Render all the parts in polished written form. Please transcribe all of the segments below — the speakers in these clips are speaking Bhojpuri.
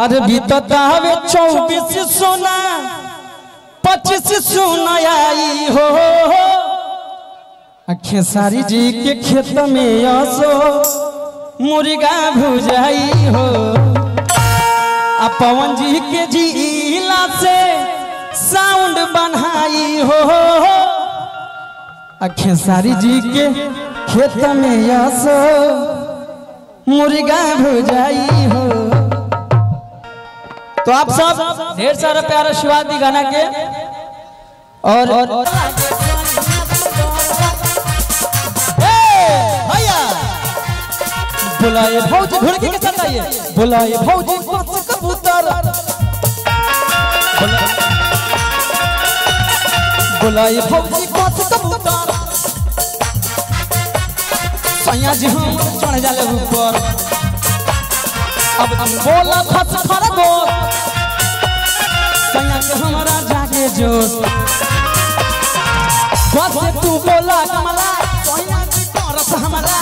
अरे बीतता हवे 24 सोना 25 सोना आई हो। खेसारी जी के खेत में असो मुर्गा भुजाई हो। पवन जी के जिला से साउंड बनाई हो। खेसारी जी के खेत में असो मुर्गा भुजाई हो। तो आप सब ढेर सारा प्यार आशीर्वाद दी गाना के। और बुलाए भौजी घुड़की के साथ आइए। बुलाए भौजी कबूतर, बुलाए भौजी कबूतर। सैया जी हम चढ़ जाले ऊपर। अब बोला फस फरगो सैया के हमारा जागे जोश। बस तू बोला कमला सैया की तरस हमारा।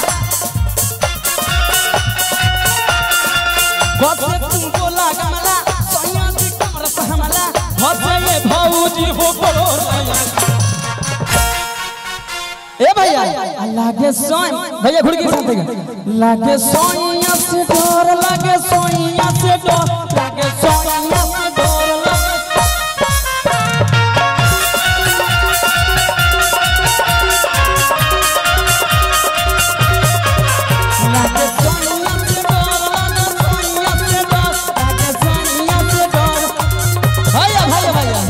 बस तू बोला कमला सैया की तरस हमारा। बस भौजी हो बोलो ए भैया लागे सोई भैया घुड़की के साथ लागे सोइया से डर, लागे सोइया से डर, लागे सोइया से डर, लागे सोइया से डर, लागे सोइया से डर, लागे सोइया से डर। भैया भैया भैया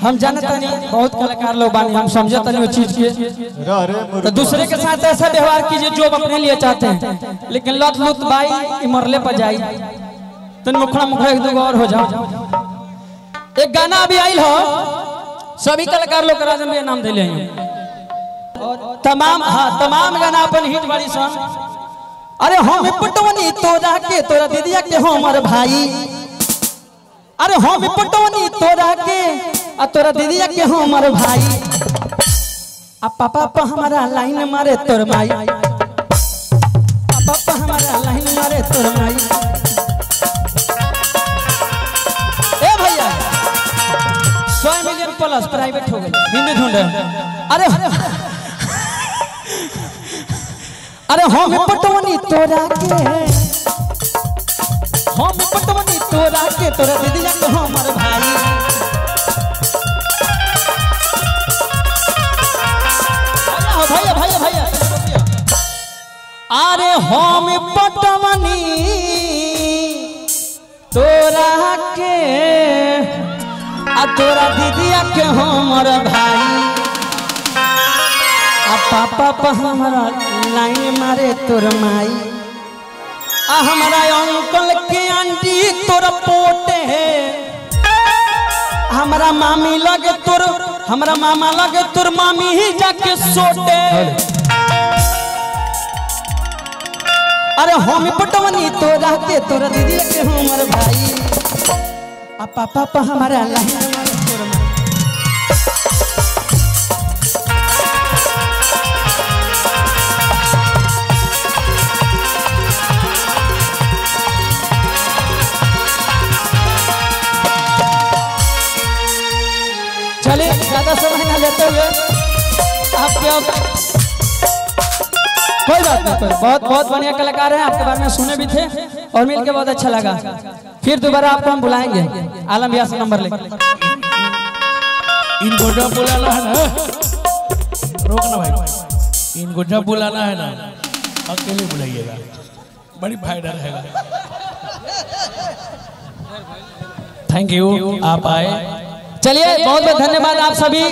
हम जानते नहीं बहुत कलाकार लोग बानी, हम समझते नहीं वो चीज के। तो दूसरे के साथ ऐसा व्यवहार कीजिए जो अपने लिए चाहते हैं, लेकिन लत लुत बाई मरले पर जाई तो मुखड़ा मुखड़ा एक दो और हो जाओ। एक गाना अभी आई हो, सभी कलाकार लोग राजन भैया नाम दिले हैं। तमाम तमाम गाना अपन हिट बड़ी सन। अरे हम पटवनी तोरा के तोरा दीदिया के हमर भाई। अरे हम पटवनी तोरा के आ तोरा दीदिया के हमर भाई। आ पापा पा हमारा लाइन मारे तोर माई। पापा पा हमारा लाइन मारे तोर माई। ए भैया 100 मिलियन प्लस प्राइवेट हो गई हिंदी ढूंढे। अरे अरे हम पटवनी तोरा के, हम पटवनी तोरा के तोरा दीदिया के हमर भाई। भैया भैया भैया अरे हम पटवनी तोरा के आ तोरा दीदिया के हमर भाई। आ पापा पा हमारा लाइन मारे तोर माई। आ हमारा अंकल के आंटी तोर पोटे है। हमारा मामी लगे तोर, हमारा मामा लगे तोर मामी ही जाके सोटे। अरे हम पटवनी तोरा के तोरा दीदी के हमर भाई। आ पापा पा हमारा लाइन मारे तोर माई। चलिए ज्यादा समय न लेते हुए आपके कोई बात नहीं, बहुत बहुत बढ़िया कलाकार हैं, आपके बारे में सुने भी थे और मिलके बहुत अच्छा लगा। फिर दोबारा आपको हम बुलाएंगे आलम भैया से नंबर लेकर। इनको जब बुलाना है ना, रोकना भाई, इनको जब बुलाना है ना अकेले बुलाइएगा, बड़ी फायदा रहेगा। थैंक यू आप आए। चलिए बहुत बहुत धन्यवाद आप सभी।